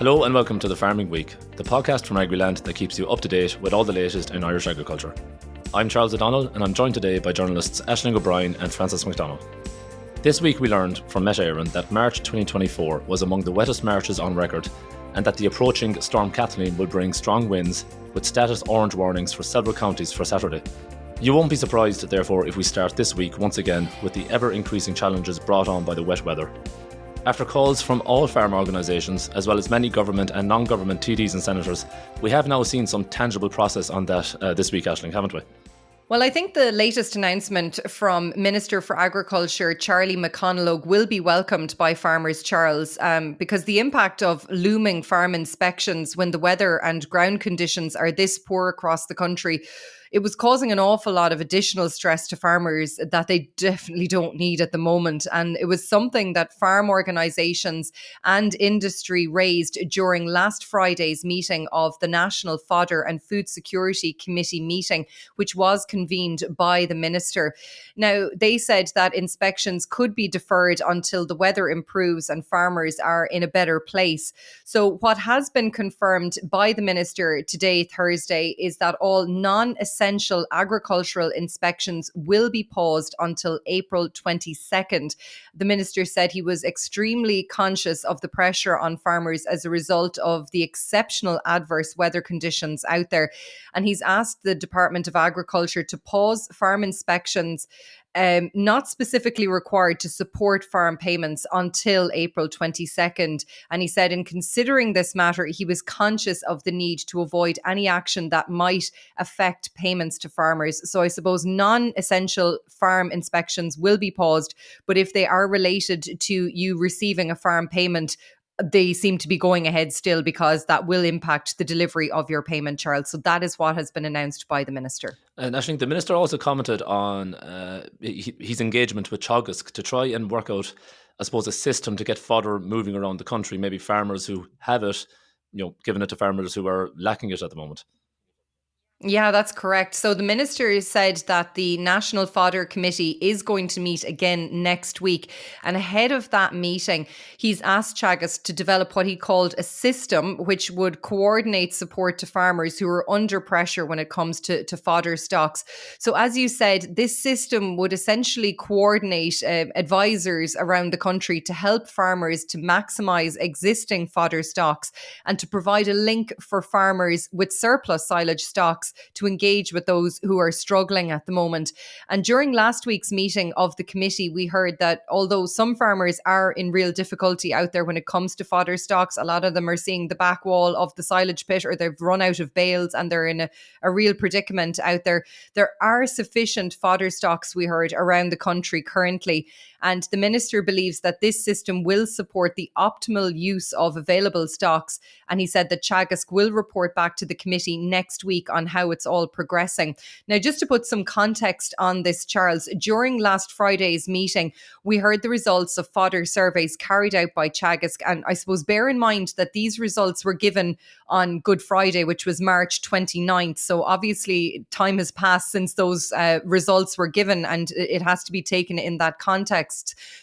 Hello and welcome to the Farming Week, the podcast from Agriland that keeps you up to date with all the latest in Irish agriculture. I'm Charles O'Donnell and I'm joined today by journalists Aisling O'Brien and Francess McDonnell. This week we learned from Met Éireann that March 2024 was among the wettest Marches on record and that the approaching Storm Kathleen will bring strong winds with status orange warnings for several counties for Saturday. You won't be surprised, therefore, if we start this week once again with the ever-increasing challenges brought on by the wet weather. After calls from all farm organisations, as well as many government and non-government TDs and senators, we have now seen some tangible process on that this week, Aisling, haven't we? Well, I think the latest announcement from Minister for Agriculture, Charlie McDonnell, will be welcomed by farmers, Charles, because the impact of looming farm inspections when the weather and ground conditions are this poor across the country, it was causing an awful lot of additional stress to farmers that they definitely don't need at the moment. And it was something that farm organisations and industry raised during last Friday's meeting of the National Fodder and Food Security Committee meeting, which was convened by the Minister. Now, they said that inspections could be deferred until the weather improves and farmers are in a better place. So what has been confirmed by the Minister today, Thursday, is that all non-essential agricultural inspections will be paused until April 22nd. The Minister said he was extremely conscious of the pressure on farmers as a result of the exceptional adverse weather conditions out there. And he's asked the Department of Agriculture to pause farm inspections not specifically required to support farm payments until April 22nd. And he said in considering this matter, he was conscious of the need to avoid any action that might affect payments to farmers. So I suppose non-essential farm inspections will be paused, but if they are related to you receiving a farm payment, they seem to be going ahead still because that will impact the delivery of your payment, Charles. So that is what has been announced by the Minister. And I think the Minister also commented on his engagement with Teagasc to try and work out, I suppose, a system to get fodder moving around the country, maybe farmers who have it, giving it to farmers who are lacking it at the moment. Yeah, that's correct. So the Minister said that the National Fodder Committee is going to meet again next week. And ahead of that meeting, he's asked Teagasc to develop what he called a system which would coordinate support to farmers who are under pressure when it comes to fodder stocks. So as you said, this system would essentially coordinate advisors around the country to help farmers to maximise existing fodder stocks and to provide a link for farmers with surplus silage stocks to engage with those who are struggling at the moment. And during last week's meeting of the committee, we heard that although some farmers are in real difficulty out there when it comes to fodder stocks, a lot of them are seeing the back wall of the silage pit or they've run out of bales and they're in a real predicament out there. There are sufficient fodder stocks, we heard, around the country currently. And the Minister believes that this system will support the optimal use of available stocks. And he said that Teagasc will report back to the committee next week on how it's all progressing. Now, just to put some context on this, Charles, during last Friday's meeting, we heard the results of fodder surveys carried out by Teagasc. And I suppose bear in mind that these results were given on Good Friday, which was March 29th. So obviously time has passed since those results were given and it has to be taken in that context.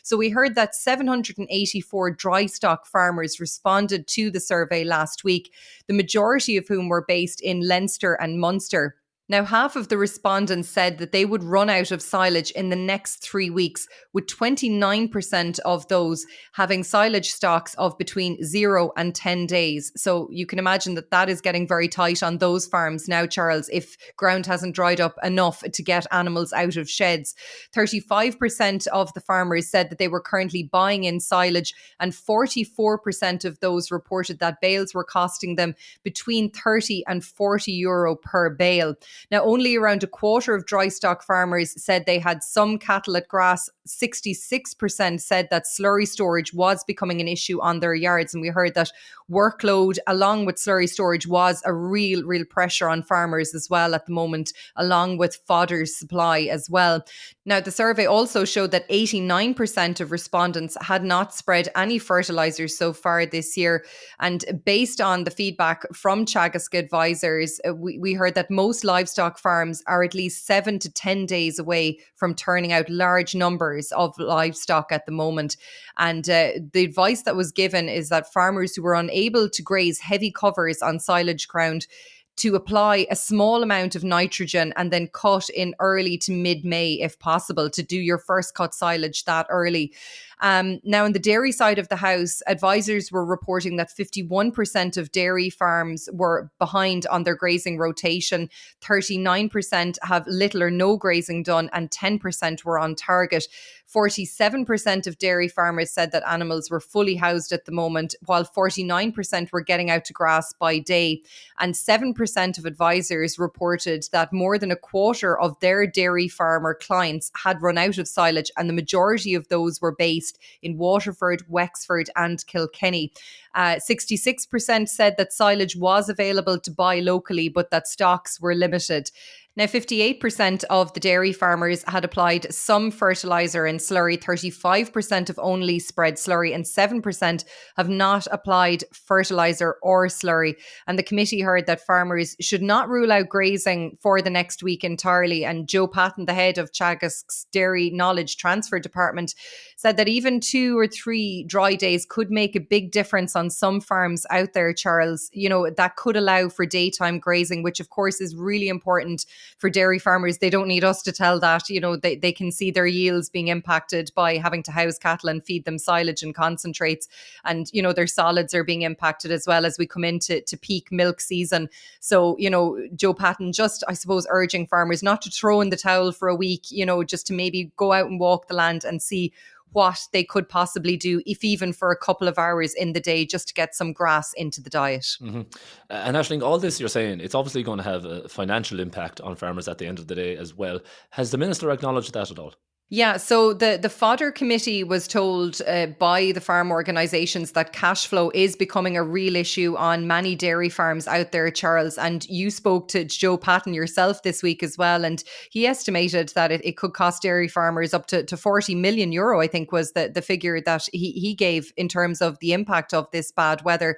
So we heard that 784 dry stock farmers responded to the survey last week, the majority of whom were based in Leinster and Munster. Now, half of the respondents said that they would run out of silage in the next 3 weeks, with 29% of those having silage stocks of between 0 and 10 days. So you can imagine that that is getting very tight on those farms now, Charles, if ground hasn't dried up enough to get animals out of sheds. 35% of the farmers said that they were currently buying in silage, and 44% of those reported that bales were costing them between 30 and 40 euro per bale. Now, only around a quarter of dry stock farmers said they had some cattle at grass. 66% said that slurry storage was becoming an issue on their yards. And we heard that workload along with slurry storage was a real pressure on farmers as well at the moment, along with fodder supply as well. Now, the survey also showed that 89% of respondents had not spread any fertiliser so far this year. And based on the feedback from Teagasc advisors, we heard that most livestock livestock farms are at least 7 to 10 days away from turning out large numbers of livestock at the moment. And the advice that was given is that farmers who were unable to graze heavy covers on silage ground to apply a small amount of nitrogen and then cut in early to mid-May if possible, to do your first cut silage that early. Now, on the dairy side of the house, advisors were reporting that 51% of dairy farms were behind on their grazing rotation, 39% have little or no grazing done, and 10% were on target. 47% of dairy farmers said that animals were fully housed at the moment, while 49% were getting out to grass by day. And 7% of advisors reported that more than a quarter of their dairy farmer clients had run out of silage, and the majority of those were based in Waterford, Wexford, and Kilkenny. 66% said that silage was available to buy locally, but that stocks were limited. Now, 58% of the dairy farmers had applied some fertiliser and slurry, 35% have only spread slurry, and 7% have not applied fertiliser or slurry. And the committee heard that farmers should not rule out grazing for the next week entirely. And Joe Patton, the head of Teagasc's Dairy Knowledge Transfer Department, said that even 2 or 3 dry days could make a big difference on some farms out there, Charles. You know, that could allow for daytime grazing, which of course is really important for dairy farmers. They don't need us to tell that. You know, they can see their yields being impacted by having to house cattle and feed them silage and concentrates. And, you know, their solids are being impacted as well as we come into peak milk season. So, you know, Joe Patton just, I suppose, urging farmers not to throw in the towel for a week, you know, just to maybe go out and walk the land and see what they could possibly do, if even for a couple of hours in the day, just to get some grass into the diet. Mm-hmm. And Aisling, all this you're saying, it's obviously going to have a financial impact on farmers at the end of the day as well. Has the Minister acknowledged that at all? Yeah, so the Fodder committee was told by the farm organisations that cash flow is becoming a real issue on many dairy farms out there, Charles. And you spoke to Joe Patton yourself this week as well, and he estimated that it could cost dairy farmers up to 40 million euro, I think was the figure that he gave in terms of the impact of this bad weather.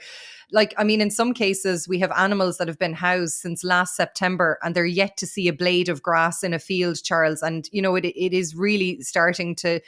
Like, I mean, in some cases, we have animals that have been housed since last September and they're yet to see a blade of grass in a field, Charles. And, you know, it is really starting to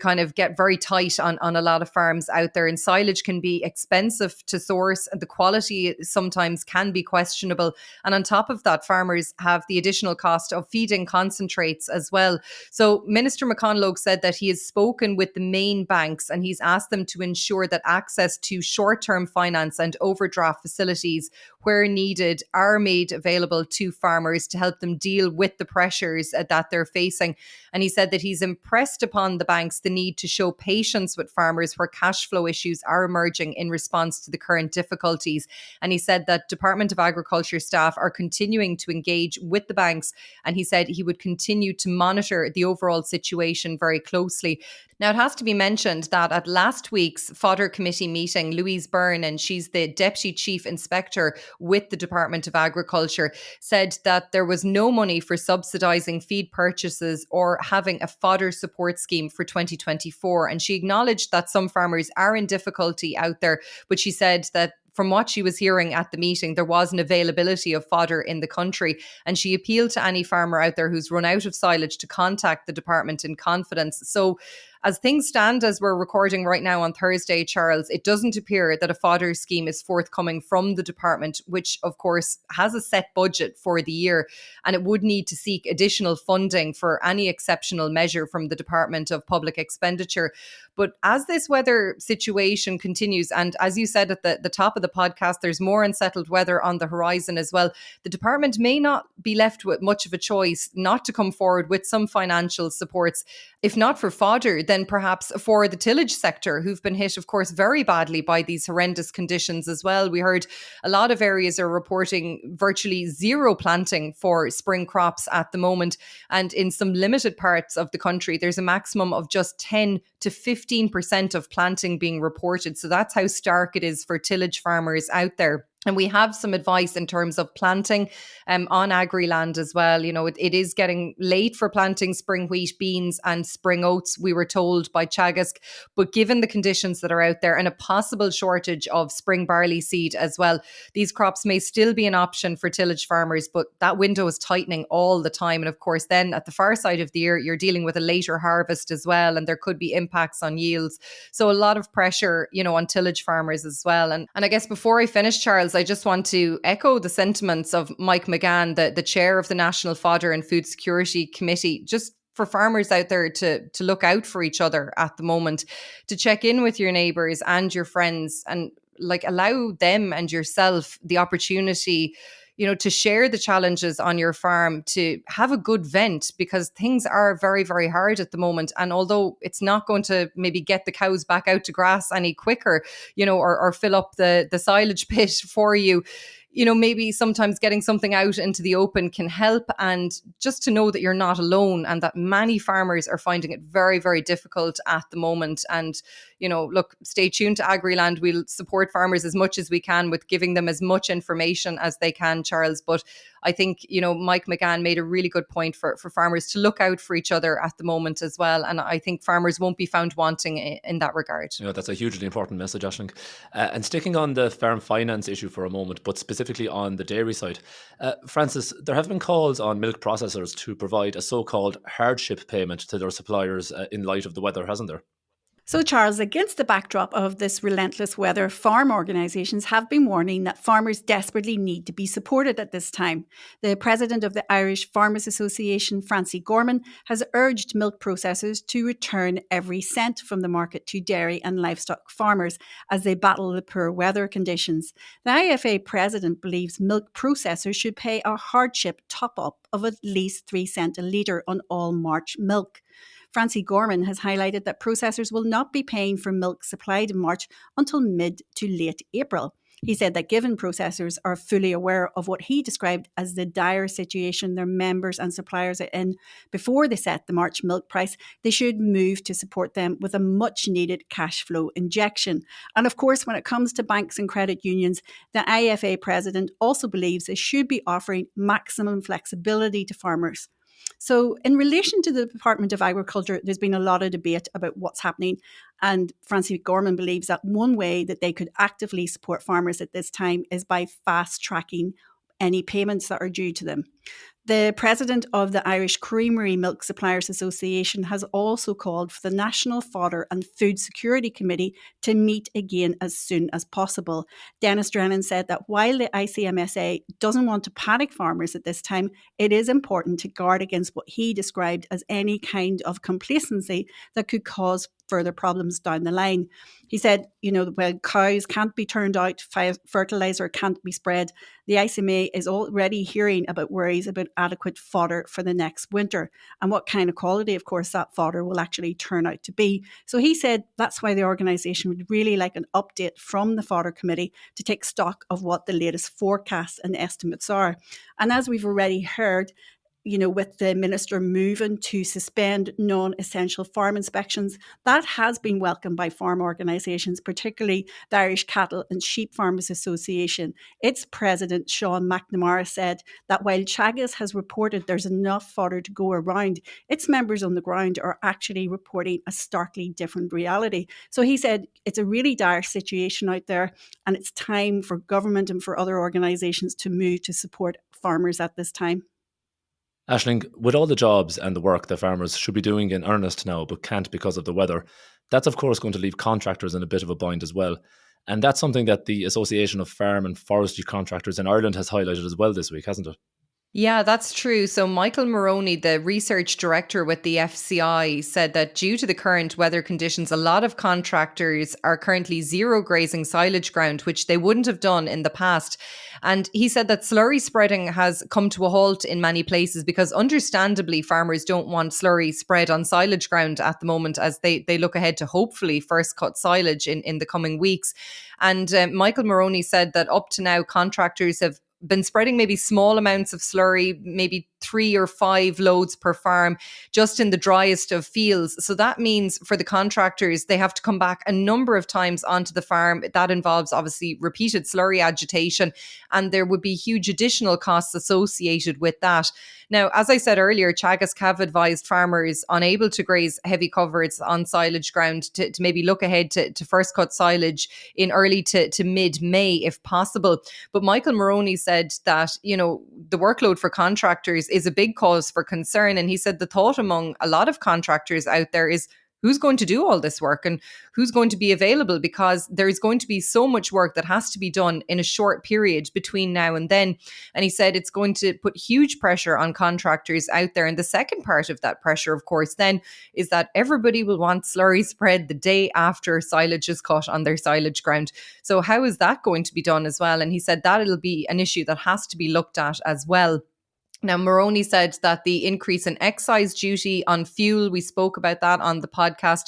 kind of get very tight on a lot of farms out there. And silage can be expensive to source. The quality sometimes can be questionable. And on top of that, farmers have the additional cost of feeding concentrates as well. So Minister McConnell said that he has spoken with the main banks and he's asked them to ensure that access to short-term finance and overdraft facilities where needed are made available to farmers to help them deal with the pressures that they're facing. And he said that he's impressed upon the banks the need to show patience with farmers where cash flow issues are emerging in response to the current difficulties. And he said that Department of Agriculture staff are continuing to engage with the banks. And he said he would continue to monitor the overall situation very closely. Now, it has to be mentioned that at last week's Fodder Committee meeting, Louise Byrne, and she's the Deputy Chief Inspector with the Department of Agriculture, said that there was no money for subsidising feed purchases or having a fodder support scheme for 2024. And she acknowledged that some farmers are in difficulty out there, but she said that from what she was hearing at the meeting, there was an availability of fodder in the country. And she appealed to any farmer out there who's run out of silage to contact the department in confidence. So as things stand, as we're recording right now on Thursday, Charles, it doesn't appear that a fodder scheme is forthcoming from the department, which of course has a set budget for the year, and it would need to seek additional funding for any exceptional measure from the Department of Public Expenditure. But as this weather situation continues, and as you said at the top of the podcast, there's more unsettled weather on the horizon as well, the department may not be left with much of a choice not to come forward with some financial supports, if not for fodder, then perhaps for the tillage sector, who've been hit, of course, very badly by these horrendous conditions as well. We heard a lot of areas are reporting virtually zero planting for spring crops at the moment. And in some limited parts of the country, there's a maximum of just 10 to 15% of planting being reported. So that's how stark it is for tillage farmers out there. And we have some advice in terms of planting on Agriland as well. You know, it is getting late for planting spring wheat, beans and spring oats, we were told by Teagasc. But given the conditions that are out there and a possible shortage of spring barley seed as well, these crops may still be an option for tillage farmers, but that window is tightening all the time. And of course, then at the far side of the year, you're dealing with a later harvest as well, and there could be impacts on yields. So a lot of pressure, you know, on tillage farmers as well. And I guess before I finish, Charles, I just want to echo the sentiments of Mike McGann, the chair of the National Fodder and Food Security Committee, just for farmers out there to look out for each other at the moment, to check in with your neighbours and your friends, and like allow them and yourself the opportunity, you know, to share the challenges on your farm, to have a good vent, because things are very, very hard at the moment. And although it's not going to maybe get the cows back out to grass any quicker, you know, or fill up the silage pit for you, you know, maybe sometimes getting something out into the open can help. And just to know that you're not alone, and that many farmers are finding it very, very difficult at the moment. And, you know, look, stay tuned to Agriland. We'll support farmers as much as we can with giving them as much information as they can, Charles. But I think, you know, Mike McGann made a really good point for farmers to look out for each other at the moment as well. And I think farmers won't be found wanting in that regard. You know, that's a hugely important message, Aisling. And sticking on the farm finance issue for a moment, but specifically on the dairy side, Francess, there have been calls on milk processors to provide a so-called hardship payment to their suppliers in light of the weather, hasn't there? So, Charles, against the backdrop of this relentless weather, farm organisations have been warning that farmers desperately need to be supported at this time. The president of the Irish Farmers Association, Francie Gorman, has urged milk processors to return every cent from the market to dairy and livestock farmers as they battle the poor weather conditions. The IFA president believes milk processors should pay a hardship top-up of at least 3 cents a litre on all March milk. Francie Gorman has highlighted that processors will not be paying for milk supplied in March until mid to late April. He said that given processors are fully aware of what he described as the dire situation their members and suppliers are in before they set the March milk price, they should move to support them with a much needed cash flow injection. And of course, when it comes to banks and credit unions, the IFA president also believes they should be offering maximum flexibility to farmers. So in relation to the Department of Agriculture, there's been a lot of debate about what's happening. And Francie Gorman believes that one way that they could actively support farmers at this time is by fast tracking any payments that are due to them. The president of the Irish Creamery Milk Suppliers Association has also called for the National Fodder and Food Security Committee to meet again as soon as possible. Dennis Drennan said that while the ICMSA doesn't want to panic farmers at this time, it is important to guard against what he described as any kind of complacency that could cause further problems down the line. He said, you know, well, cows can't be turned out, fertiliser can't be spread. The ICMA is already hearing about worries about adequate fodder for the next winter and what kind of quality, of course, that fodder will actually turn out to be. So he said that's why the organisation would really like an update from the Fodder Committee to take stock of what the latest forecasts and estimates are. And as we've already heard, you know, with the minister moving to suspend non-essential farm inspections, that has been welcomed by farm organisations, particularly the Irish Cattle and Sheep Farmers Association. Its president, Sean McNamara, said that while Teagasc has reported there's enough fodder to go around, its members on the ground are actually reporting a starkly different reality. So he said it's a really dire situation out there, and it's time for government and for other organisations to move to support farmers at this time. Aisling, with all the jobs and the work that farmers should be doing in earnest now but can't because of the weather, that's of course going to leave contractors in a bit of a bind as well. And that's something that the Association of Farm and Forestry Contractors in Ireland has highlighted as well this week, hasn't it? Yeah, that's true. So Michael Moroney, the research director with the FCI, said that due to the current weather conditions, a lot of contractors are currently zero grazing silage ground, which they wouldn't have done in the past. And he said that slurry spreading has come to a halt in many places because understandably farmers don't want slurry spread on silage ground at the moment as they look ahead to hopefully first cut silage in the coming weeks. And Michael Moroney said that up to now contractors have been spreading maybe small amounts of slurry, maybe 3 or 5 loads per farm just in the driest of fields. So that means for the contractors, they have to come back a number of times onto the farm. That involves obviously repeated slurry agitation, and there would be huge additional costs associated with that. Now, as I said earlier, Teagasc have advised farmers unable to graze heavy coverts on silage ground to maybe look ahead to first cut silage in early to mid-May if possible. But Michael Moroney said that, the workload for contractors is a big cause for concern. And he said the thought among a lot of contractors out there is, who's going to do all this work and who's going to be available? Because there's going to be so much work that has to be done in a short period between now and then. And he said it's going to put huge pressure on contractors out there. And the second part of that pressure, of course, then is that everybody will want slurry spread the day after silage is cut on their silage ground. So how is that going to be done as well? And he said that it'll be an issue that has to be looked at as well. Now, Moroney said that the increase in excise duty on fuel, we spoke about that on the podcast.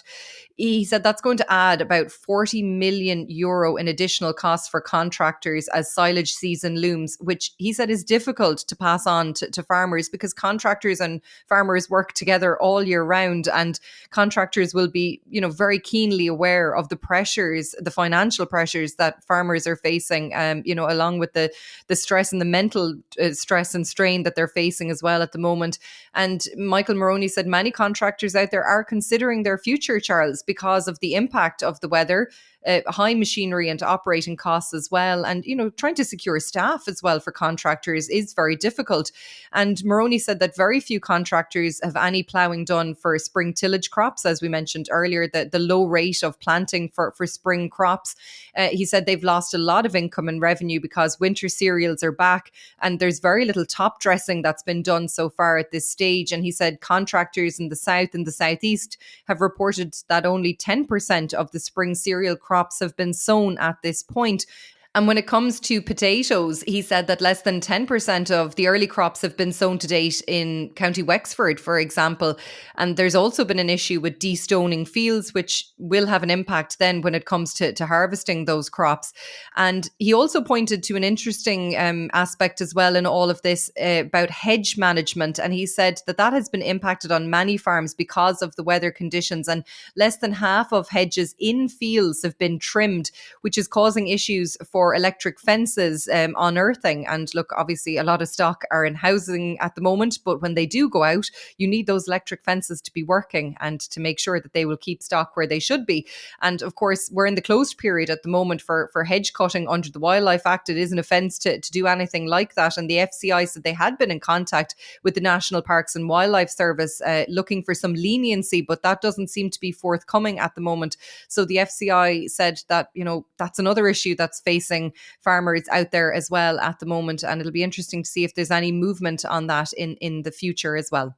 He said that's going to add about 40 million euro in additional costs for contractors as silage season looms, which he said is difficult to pass on to farmers because contractors and farmers work together all year round, and contractors will be, very keenly aware of the pressures, the financial pressures that farmers are facing, along with the stress and the mental stress and strain that they're facing as well at the moment. And Michael Moroney said many contractors out there are considering their future, Charles, because of the impact of the weather, high machinery and operating costs as well. And, trying to secure staff as well for contractors is very difficult. And Moroney said that very few contractors have any ploughing done for spring tillage crops, as we mentioned earlier, the low rate of planting for spring crops. He said they've lost a lot of income and revenue because winter cereals are back and there's very little top dressing that's been done so far at this stage. And he said contractors in the south and the southeast have reported that only 10% of the spring cereal crops have been sown at this point. And when it comes to potatoes, he said that less than 10% of the early crops have been sown to date in County Wexford, for example. And there's also been an issue with destoning fields, which will have an impact then when it comes to harvesting those crops. And he also pointed to an interesting aspect as well in all of this about hedge management. And he said that has been impacted on many farms because of the weather conditions. And less than half of hedges in fields have been trimmed, which is causing issues for electric fences unearthing. And look, obviously a lot of stock are in housing at the moment, but when they do go out, you need those electric fences to be working and to make sure that they will keep stock where they should be. And of course, we're in the closed period at the moment for hedge cutting under the Wildlife Act. It is an offence to do anything like that. And the FCI said they had been in contact with the National Parks and Wildlife Service looking for some leniency, but that doesn't seem to be forthcoming at the moment. So the FCI said that, that's another issue that's facing farmers out there as well at the moment. And it'll be interesting to see if there's any movement on that in the future as well.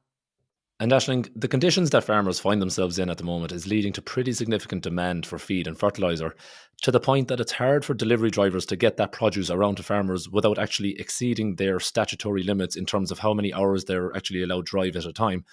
And Aisling, the conditions that farmers find themselves in at the moment is leading to pretty significant demand for feed and fertiliser, to the point that it's hard for delivery drivers to get that produce around to farmers without actually exceeding their statutory limits in terms of how many hours they're actually allowed to drive at a time.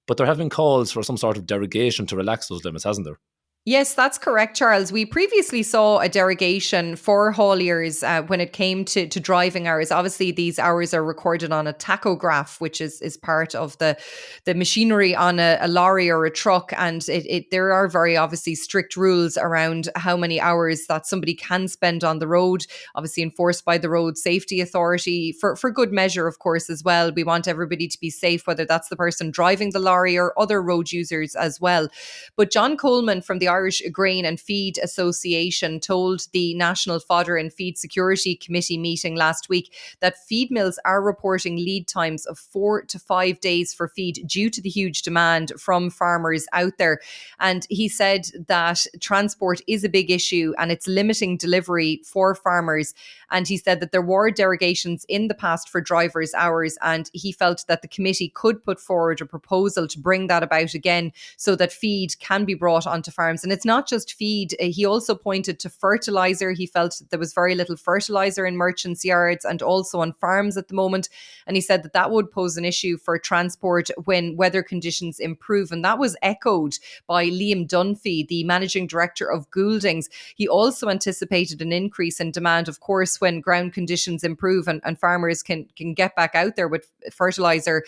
But there have been calls for some sort of derogation to relax those limits, hasn't there? Yes, that's correct, Charles. We previously saw a derogation for hauliers when it came to driving hours. Obviously, these hours are recorded on a tachograph, which is part of the machinery on a lorry or a truck. And there are very obviously strict rules around how many hours that somebody can spend on the road, obviously enforced by the Road Safety Authority for good measure, of course, as well. We want everybody to be safe, whether that's the person driving the lorry or other road users as well. But John Coleman from the Irish Grain and Feed Association told the National Fodder and Feed Security Committee meeting last week that feed mills are reporting lead times of 4 to 5 days for feed due to the huge demand from farmers out there. And he said that transport is a big issue and it's limiting delivery for farmers. And he said that there were derogations in the past for drivers' hours, and he felt that the committee could put forward a proposal to bring that about again so that feed can be brought onto farms programs. And it's not just feed. He also pointed to fertiliser. He felt that there was very little fertiliser in merchants' yards and also on farms at the moment. And he said that that would pose an issue for transport when weather conditions improve. And that was echoed by Liam Dunphy, the managing director of Gouldings. He also anticipated an increase in demand, of course, when ground conditions improve and farmers can get back out there with fertiliser.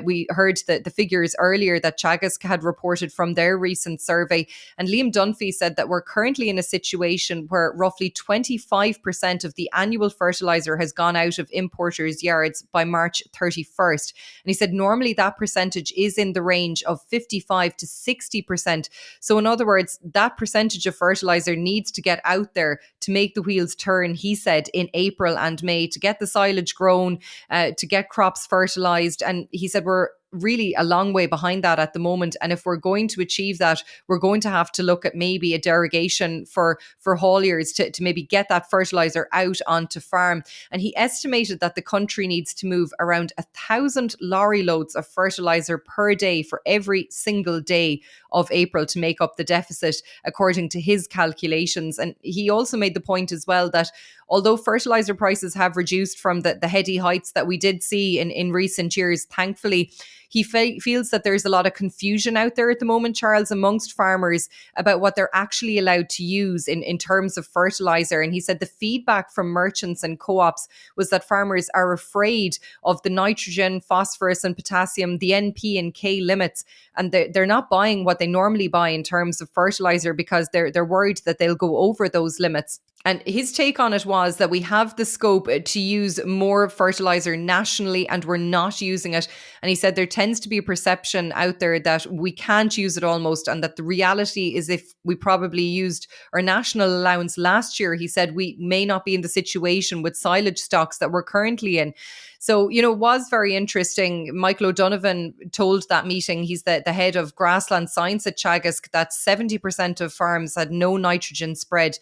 We heard the figures earlier that Teagasc had reported from their recent survey. And Liam Dunphy said that we're currently in a situation where roughly 25% of the annual fertiliser has gone out of importers' yards by March 31st. And he said normally that percentage is in the range of 55 to 60%. So in other words, that percentage of fertiliser needs to get out there to make the wheels turn, he said, in April and May, to get the silage grown, to get crops fertilised. And he said we're really a long way behind that at the moment. And if we're going to achieve that, we're going to have to look at maybe a derogation for hauliers to maybe get that fertiliser out onto farm. And he estimated that the country needs to move around 1,000 lorry loads of fertiliser per day for every single day of April to make up the deficit, according to his calculations. And he also made the point as well that although fertiliser prices have reduced from the heady heights that we did see in recent years, thankfully, he feels that there's a lot of confusion out there at the moment, Charles, amongst farmers about what they're actually allowed to use in terms of fertiliser. And he said the feedback from merchants and co-ops was that farmers are afraid of the nitrogen, phosphorus and potassium, the NP and K limits, and they're not buying what they normally buy in terms of fertiliser because they're worried that they'll go over those limits. And his take on it was that we have the scope to use more fertiliser nationally and we're not using it. And he said there tends to be a perception out there that we can't use it almost, and that the reality is if we probably used our national allowance last year, he said we may not be in the situation with silage stocks that we're currently in. So, it was very interesting. Michael O'Donovan told that meeting, he's the head of grassland science at Teagasc, that 70% of farms had no nitrogen spread.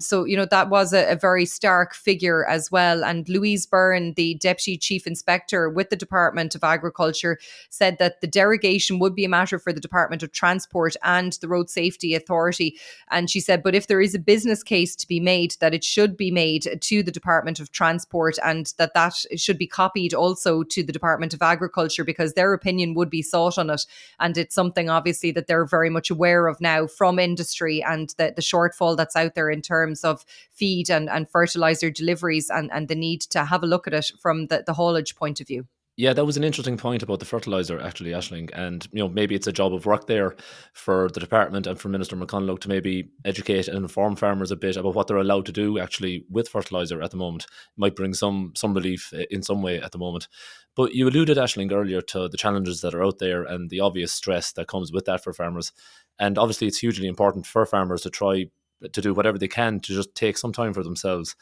So, that was a very stark figure as well. And Louise Byrne, the Deputy Chief Inspector with the Department of Agriculture, said that the derogation would be a matter for the Department of Transport and the Road Safety Authority. And she said, but if there is a business case to be made, that it should be made to the Department of Transport, and that should be copied also to the Department of Agriculture, because their opinion would be sought on it. And it's something obviously that they're very much aware of now from industry, and the shortfall that's out there in terms of feed and fertiliser deliveries, and the need to have a look at it from the haulage point of view. Yeah, that was an interesting point about the fertiliser, actually, Aisling. And, maybe it's a job of work there for the department and for Minister McDonnell to maybe educate and inform farmers a bit about what they're allowed to do actually with fertiliser at the moment. It might bring some relief in some way at the moment. But you alluded, Aisling, earlier to the challenges that are out there and the obvious stress that comes with that for farmers. And obviously it's hugely important for farmers to try to do whatever they can to just take some time for themselves.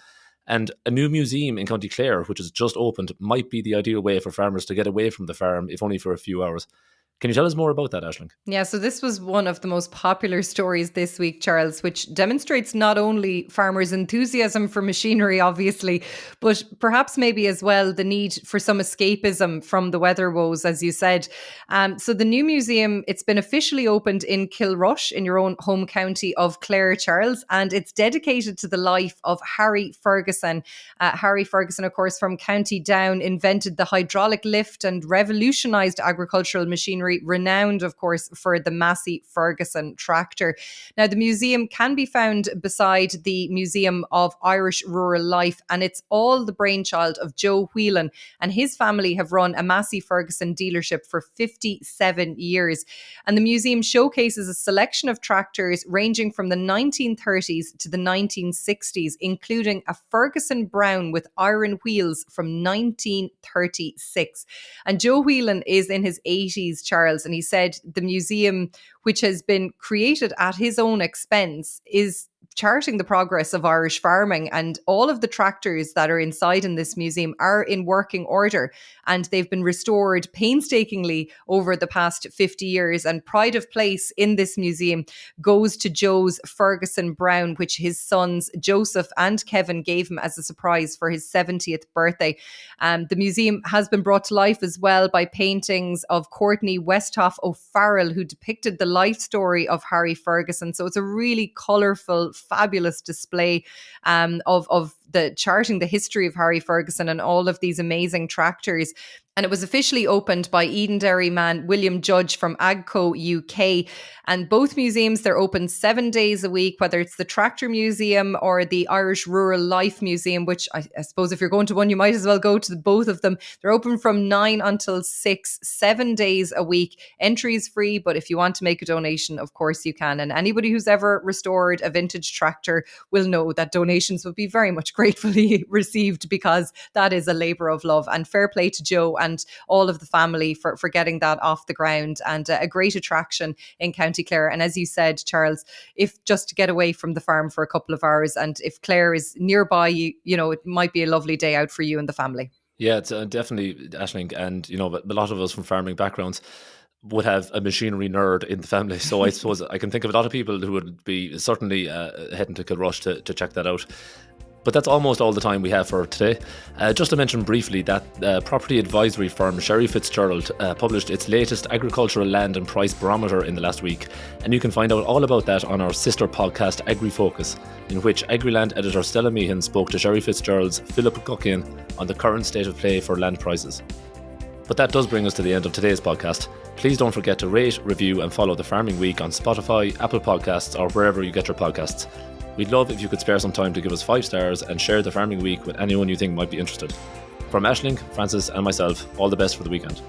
And a new museum in County Clare, which has just opened, might be the ideal way for farmers to get away from the farm, if only for a few hours. Can you tell us more about that, Aisling? Yeah, so this was one of the most popular stories this week, Charles, which demonstrates not only farmers' enthusiasm for machinery, obviously, but perhaps maybe as well the need for some escapism from the weather woes, as you said. So the new museum, it's been officially opened in Kilrush, in your own home county of Clare, Charles, and it's dedicated to the life of Harry Ferguson. Harry Ferguson, of course, from County Down, invented the hydraulic lift and revolutionised agricultural machinery, renowned, of course, for the Massey Ferguson tractor. Now, the museum can be found beside the Museum of Irish Rural Life, and it's all the brainchild of Joe Whelan, and his family have run a Massey Ferguson dealership for 57 years. And the museum showcases a selection of tractors ranging from the 1930s to the 1960s, including a Ferguson Brown with iron wheels from 1936. And Joe Whelan is in his 80s, Charles, and he said the museum, which has been created at his own expense, is charting the progress of Irish farming. And all of the tractors that are inside in this museum are in working order, and they've been restored painstakingly over the past 50 years. And pride of place in this museum goes to Joe's Ferguson Brown, which his sons Joseph and Kevin gave him as a surprise for his 70th birthday. The museum has been brought to life as well by paintings of Courtney Westhoff O'Farrell, who depicted the life story of Harry Ferguson. So it's a really colourful, fabulous display of the charting the history of Harry Ferguson and all of these amazing tractors. And it was officially opened by Edenderry man William Judge from Agco UK. And both museums, they're open 7 days a week, whether it's the Tractor Museum or the Irish Rural Life Museum, which I suppose if you're going to one, you might as well go to both of them. They're open from 9 until 6, 7 days a week. Entry is free, but if you want to make a donation, of course you can. And anybody who's ever restored a vintage tractor will know that donations will be very much gratefully received, because that is a labour of love. And fair play to Joe and all of the family for getting that off the ground, and a great attraction in County Clare. And as you said, Charles, if just to get away from the farm for a couple of hours, and if Clare is nearby, you know, it might be a lovely day out for you and the family. Yeah, it's definitely, Aisling, and you know, a lot of us from farming backgrounds would have a machinery nerd in the family. So I suppose I can think of a lot of people who would be certainly heading to Kilrush to check that out. But that's almost all the time we have for today. Just to mention briefly that property advisory firm Sherry Fitzgerald published its latest agricultural land and price barometer in the last week. And you can find out all about that on our sister podcast, AgriFocus, in which Agriland editor Stella Meehan spoke to Sherry Fitzgerald's Philip Guckian on the current state of play for land prices. But that does bring us to the end of today's podcast. Please don't forget to rate, review and follow The Farming Week on Spotify, Apple Podcasts or wherever you get your podcasts. We'd love if you could spare some time to give us 5 stars and share The Farming Week with anyone you think might be interested. From Aisling, Francess and myself, all the best for the weekend.